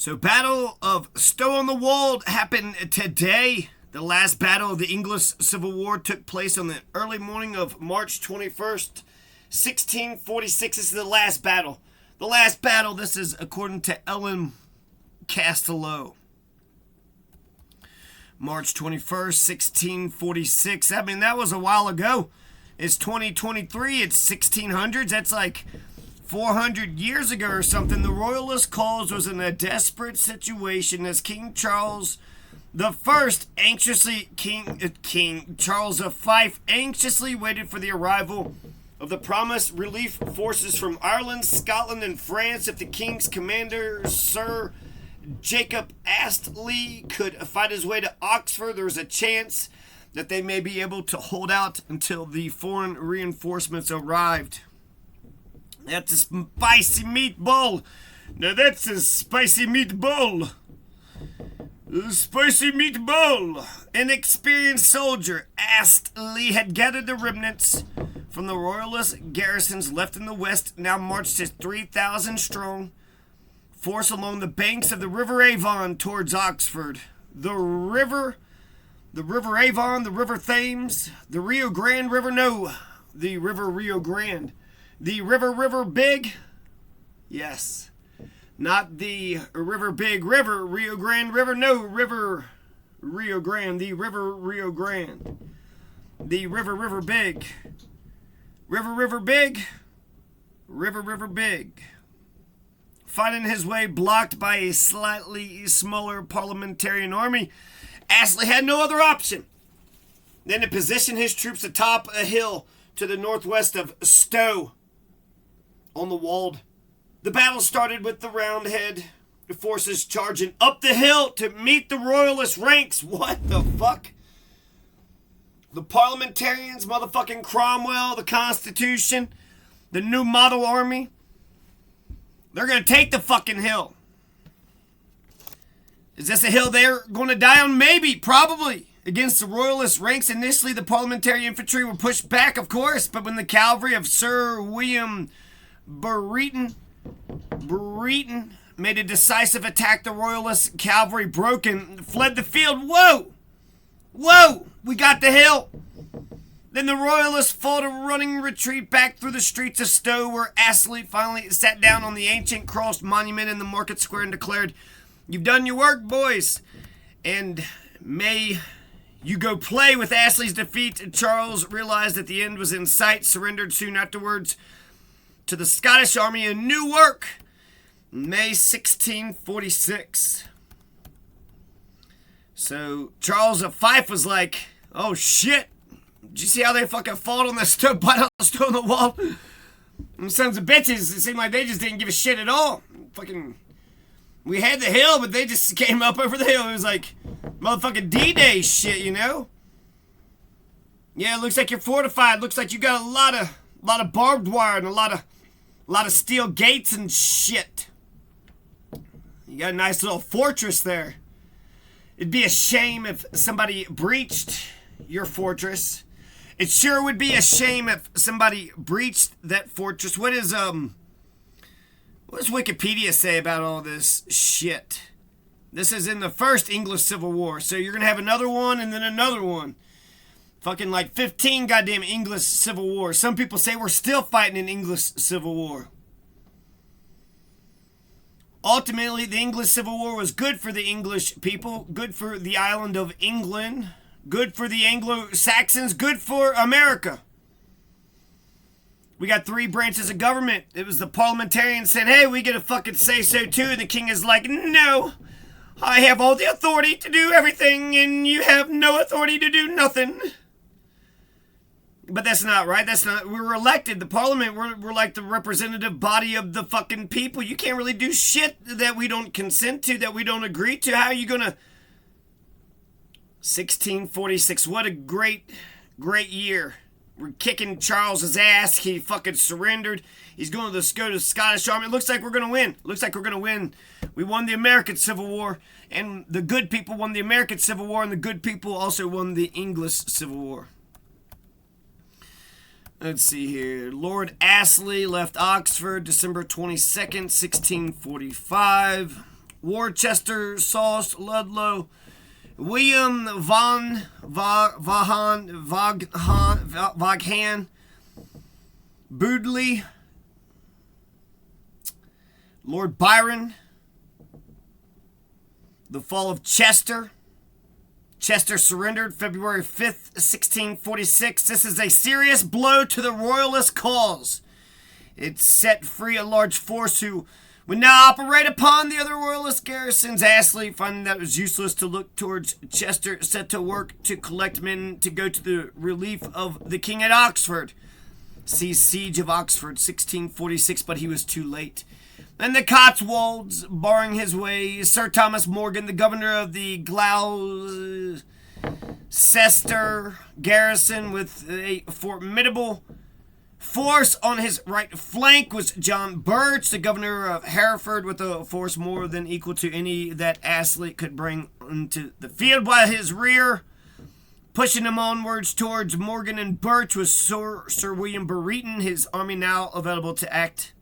So, Battle of Stow on the Wold happened today. The last battle of the English Civil War took place on the early morning of March 21st, 1646. This is the last battle. The last battle, this is according to Ellen Castello. March 21st, 1646. I mean, that was a while ago. It's 2023. It's 1600s. That's like 400 years ago or something. The royalist cause was in a desperate situation as King Charles the First King Charles of Fife anxiously waited for the arrival of the promised relief forces from Ireland, Scotland, and France. If the king's commander, Sir Jacob Astley, could fight his way to Oxford, there was a chance that they may be able to hold out until the foreign reinforcements arrived. That's a spicy meatball. Now that's a spicy meatball. A spicy meatball. An experienced soldier, Astley, had gathered the remnants from the royalist garrisons left in the west, now marched his 3,000 strong force along the banks of the River Avon towards Oxford. The river Avon, the River Thames, the Rio Grande River, no, the River Rio Grande. The River Big, yes, not the River Big River, Rio Grande River, no, River Rio Grande, the River Rio Grande. The River Big. River Big. River Big. Fighting his way blocked by a slightly smaller parliamentarian army, Astley had no other option than to position his troops atop a hill to the northwest of Stow on the Wold. The battle started with the Roundhead forces charging up the hill to meet the royalist ranks. What the fuck? The parliamentarians, motherfucking Cromwell, the Constitution, the New Model Army, they're going to take the fucking hill. Is this a hill they're going to die on? Maybe, probably. Against the royalist ranks, initially the parliamentary infantry were pushed back, of course, but when the cavalry of Sir William Brereton made a decisive attack, the royalist cavalry broke and fled the field. Whoa! We got the hill! Then the royalists fought a running retreat back through the streets of Stow, where Astley finally sat down on the ancient cross monument in the market square and declared, "You've done your work, boys, and may you go play." With Astley's defeat, Charles realized that the end was in sight, surrendered soon afterwards to the Scottish army in new work. May 1646. So Charles of Fife was like, oh shit, did you see how they fucking fought on the Stow on the Wall? Them sons of bitches, it seemed like they just didn't give a shit at all. Fucking, we had the hill, but they just came up over the hill. It was like motherfucking D-Day shit, you know? Yeah, it looks like you're fortified. Looks like you got a lot of barbed wire and a lot of steel gates and shit. You got a nice little fortress there. It'd be a shame if somebody breached your fortress. It sure would be a shame if somebody breached that fortress. What does Wikipedia say about all this shit? This is in the first English Civil War, so you're gonna have another one and then another one. Fucking like 15 goddamn English Civil War. Some people say we're still fighting an English Civil War. Ultimately, the English Civil War was good for the English people, good for the island of England, good for the Anglo-Saxons, good for America. We got three branches of government. It was the parliamentarians said, hey, we get a fucking say-so too. And the king is like, no, I have all the authority to do everything and you have no authority to do nothing. But that's not right. That's not. We were elected. The parliament, we're like the representative body of the fucking people. You can't really do shit that we don't consent to, that we don't agree to. How are you going to... 1646. What a great year. We're kicking Charles's ass. He fucking surrendered. He's going to go to the Scottish army. It looks like we're going to win. We won the American Civil War, and the good people won the American Civil War, and the good people also won the English Civil War. Let's see here. Lord Astley left Oxford December 22nd, 1645. Worcester, Sauce, Ludlow, William Vaughan, Boodley, Lord Byron, the fall of Chester. Chester surrendered February 5th, 1646. This is a serious blow to the royalist cause. It set free a large force who would now operate upon the other royalist garrisons. Astley, finding that it was useless to look towards Chester, set to work to collect men to go to the relief of the king at Oxford. See Siege of Oxford, 1646, but he was too late. And the Cotswolds, barring his way, Sir Thomas Morgan, the governor of the Gloucester garrison, with a formidable force on his right flank, was John Birch, the governor of Hereford, with a force more than equal to any that Astley could bring into the field, while his rear, pushing him onwards towards Morgan and Birch, was Sir William Brereton, his army now available to act.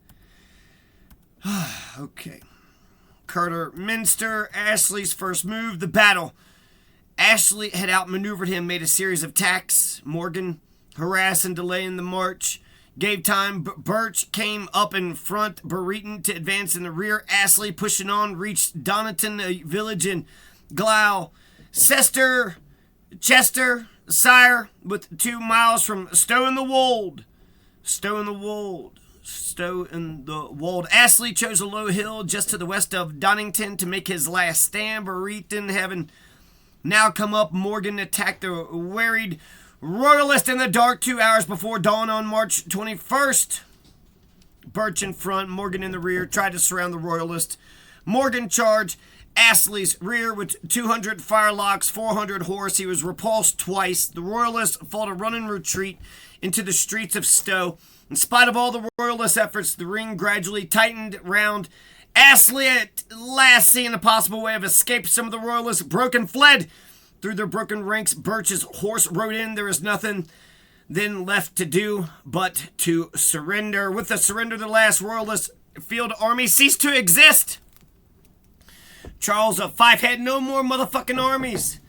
Okay. Carter Minster, Ashley's first move, the battle. Ashley had outmaneuvered him, made a series of attacks. Morgan, harassed and delaying the march, gave time. Birch came up in front. Brereton to advance in the rear. Ashley, pushing on, reached Doniton, a village in Gloucester, Shire, with 2 miles from Stow in the Wold. Astley chose a low hill just to the west of Donnington to make his last stand. Brereton, having now come up, Morgan attacked the wearied royalist in the dark 2 hours before dawn on March 21st. Birch in front, Morgan in the rear, tried to surround the royalist. Morgan charged Astley's rear with 200 firelocks, 400 horse. He was repulsed twice. The royalists fought a running retreat into the streets of Stow. In spite of all the royalist efforts, the ring gradually tightened round Astley. At last, seeing a possible way of escape, some of the royalists broke and fled. Through their broken ranks, Birch's horse rode in. There is nothing then left to do but to surrender. With the surrender, the last royalist field army ceased to exist. Charles of Fife had no more motherfucking armies.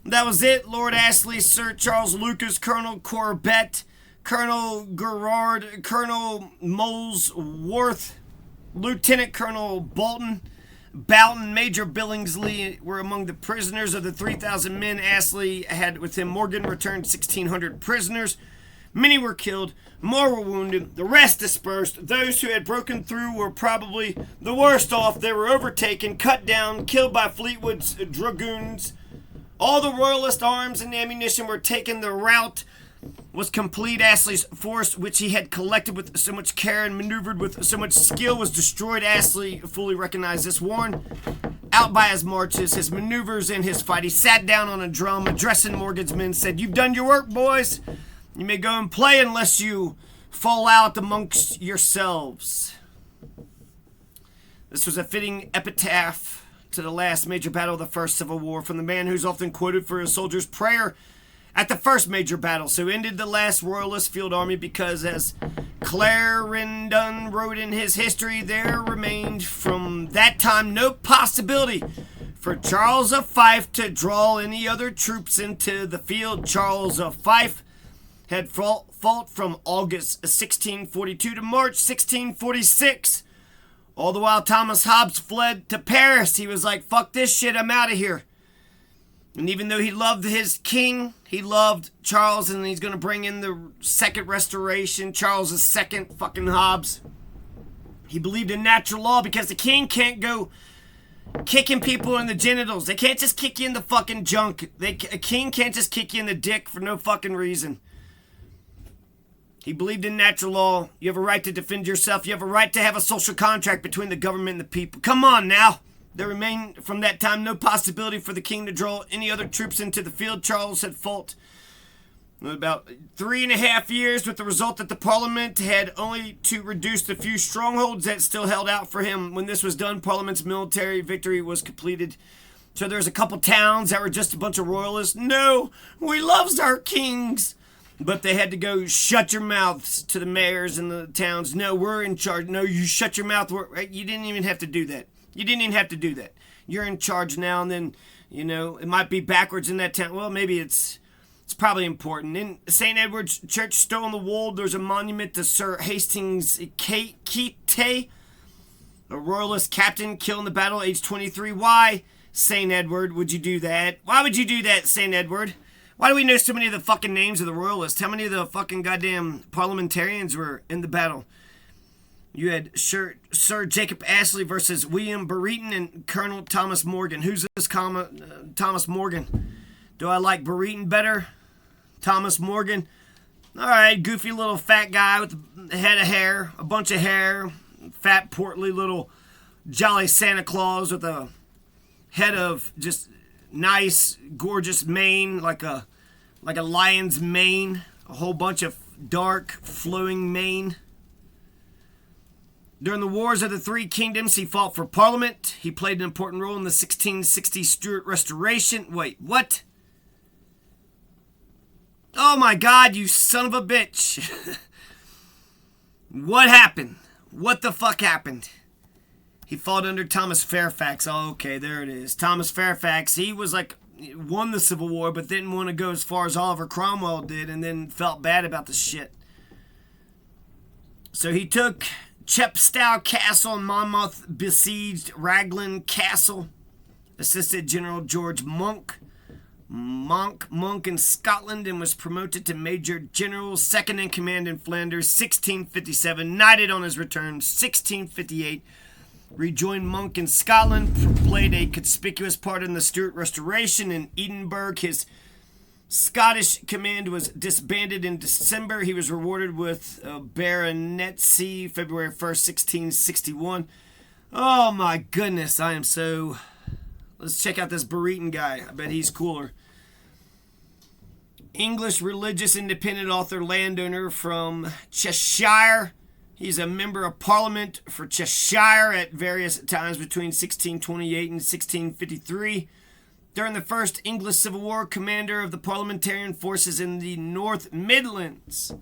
That was it. Lord Astley, Sir Charles Lucas, Colonel Corbett, Colonel Gerard, Colonel Molesworth, Lieutenant Colonel Boughton, Major Billingsley were among the prisoners. Of the 3,000 men Astley had with him, Morgan returned 1,600 prisoners. Many were killed, more were wounded, the rest dispersed. Those who had broken through were probably the worst off. They were overtaken, cut down, killed by Fleetwood's dragoons. All the royalist arms and ammunition were taken. The rout was complete. Astley's force, which he had collected with so much care and maneuvered with so much skill, was destroyed. Astley fully recognized this. Worn out by his marches, his maneuvers, and his fight, he sat down on a drum, addressing Morgan's men, said, "You've done your work, boys. You may go and play unless you fall out amongst yourselves." This was a fitting epitaph to the last major battle of the First Civil War, from the man who's often quoted for his soldiers' prayer at the first major battle. So ended the last royalist field army, because, as Clarendon wrote in his history, there remained from that time no possibility for Charles of Fife to draw any other troops into the field. Charles of Fife had fought from August 1642 to March 1646. All the while Thomas Hobbes fled to Paris. He was like, fuck this shit, I'm out of here. And even though he loved his king, he loved Charles, and he's going to bring in the second restoration, Charles II, fucking Hobbes. He believed in natural law, because the king can't go kicking people in the genitals. They can't just kick you in the fucking junk. A king can't just kick you in the dick for no fucking reason. He believed in natural law. You have a right to defend yourself. You have a right to have a social contract between the government and the people. Come on now. There remained from that time no possibility for the king to draw any other troops into the field. Charles had fought about 3.5 years, with the result that the Parliament had only to reduce the few strongholds that still held out for him. When this was done, Parliament's military victory was completed. So there's a couple towns that were just a bunch of royalists. No, we loves our kings. But they had to go, shut your mouths, to the mayors in the towns. No, we're in charge. No, you shut your mouth. You didn't even have to do that. You didn't even have to do that. You're in charge now, and then, it might be backwards in that town. Well, maybe it's probably important. In St. Edward's Church, Stow on the Wold, there's a monument to Sir Hastings Keite, a royalist captain killed in the battle at age 23. Why, St. Edward, would you do that? Why would you do that, St. Edward? Why do we know so many of the fucking names of the royalists? How many of the fucking goddamn parliamentarians were in the battle? You had Sir Jacob Astley versus William Brereton and Colonel Thomas Morgan. Who's this Thomas Morgan? Do I like Brereton better? Thomas Morgan. All right, goofy little fat guy with a head of hair, a bunch of hair, fat, portly little jolly Santa Claus with a head of just nice, gorgeous mane, like a lion's mane, a whole bunch of dark, flowing mane. During the Wars of the Three Kingdoms, he fought for Parliament. He played an important role in the 1660 Stuart Restoration. Wait, what? Oh my God, you son of a bitch. What happened? What the fuck happened? He fought under Thomas Fairfax. Oh, okay, there it is. Thomas Fairfax, he was won the Civil War, but didn't want to go as far as Oliver Cromwell did, and then felt bad about the shit. So he took Chepstow Castle and Monmouth besieged Raglan Castle, assisted General George Monk in Scotland, and was promoted to Major General, second in command in Flanders, 1657, knighted on his return, 1658, rejoined Monk in Scotland, played a conspicuous part in the Stuart Restoration in Edinburgh. His Scottish command was disbanded in December. He was rewarded with a baronetcy February 1st, 1661. Oh my goodness, I am so... Let's check out this Brereton guy. I bet he's cooler. English religious independent author, landowner from Cheshire. He's a member of Parliament for Cheshire at various times between 1628 and 1653. During the First English Civil War, commander of the parliamentarian forces in the North Midlands.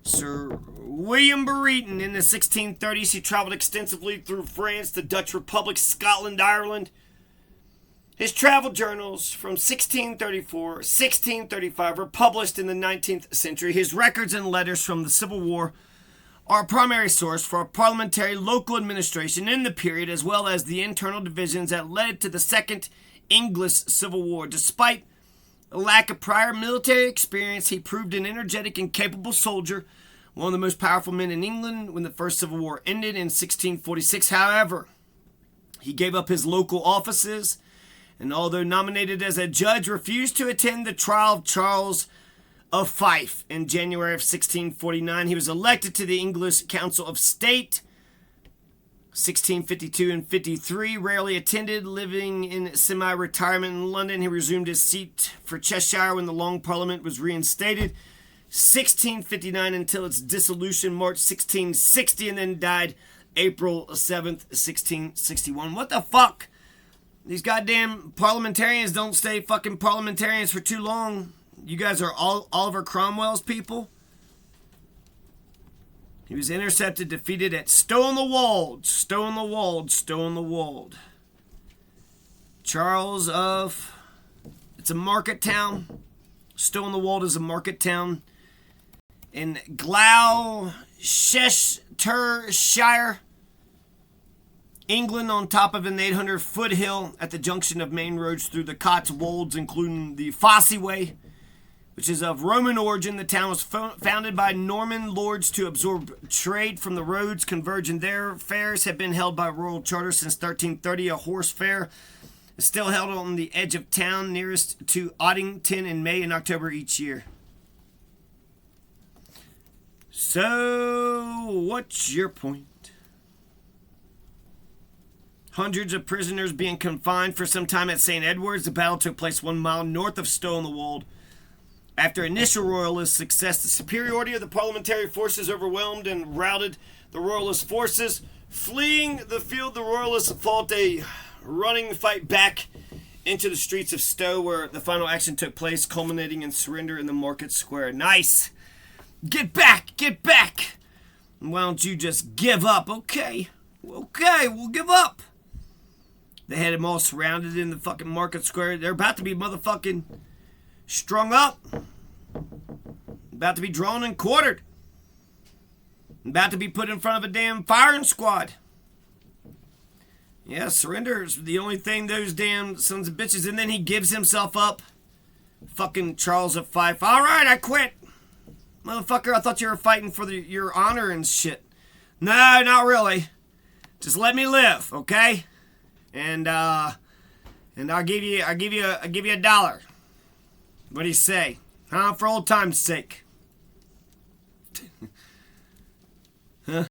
Sir William Brereton. In the 1630s, he traveled extensively through France, the Dutch Republic, Scotland, Ireland. His travel journals from 1634, 1635 were published in the 19th century. His records and letters from the Civil War are a primary source for parliamentary local administration in the period, as well as the internal divisions that led to the Second English Civil War. Despite a lack of prior military experience, he proved an energetic and capable soldier, one of the most powerful men in England when the First Civil War ended in 1646. However, he gave up his local offices, and although nominated as a judge, refused to attend the trial of Charles of Fife in January of 1649. He was elected to the English Council of State 1652 and 53, rarely attended, living in semi-retirement in London. He resumed his seat for Cheshire when the Long Parliament was reinstated, 1659 until its dissolution, March 1660, and then died April 7th, 1661. What the fuck? These goddamn parliamentarians don't stay fucking parliamentarians for too long. You guys are all Oliver Cromwell's people? He was intercepted, defeated at Stow on the Wold. Stow on the Wold. Stow on the Wold. Charles of... It's a market town. Stow on the Wold is a market town in Gloucestershire, England, on top of an 800-foot hill at the junction of main roads through the Cotswolds, including the Fosse Way, which is of Roman origin. The town was founded by Norman lords to absorb trade from the roads converging there. Fairs have been held by royal charter since 1330. A horse fair is still held on the edge of town, nearest to Oddington, in May and October each year. So, what's your point? Hundreds of prisoners being confined for some time at St. Edward's. The battle took place 1 mile north of Stow on the Wold. After initial royalist success, the superiority of the parliamentary forces overwhelmed and routed the royalist forces. Fleeing the field, the royalists fought a running fight back into the streets of Stow, where the final action took place, culminating in surrender in the market square. Nice! Get back! Get back! Why don't you just give up? Okay, we'll give up. They had him all surrounded in the fucking market square. They're about to be motherfucking strung up. About to be drawn and quartered. About to be put in front of a damn firing squad. Yeah, surrender is the only thing those damn sons of bitches. And then he gives himself up. Fucking Charles of Fife. All right, I quit. Motherfucker, I thought you were fighting for your honor and shit. No, not really. Just let me live, okay? And I'll give you $1. What do you say? Huh? For old time's sake.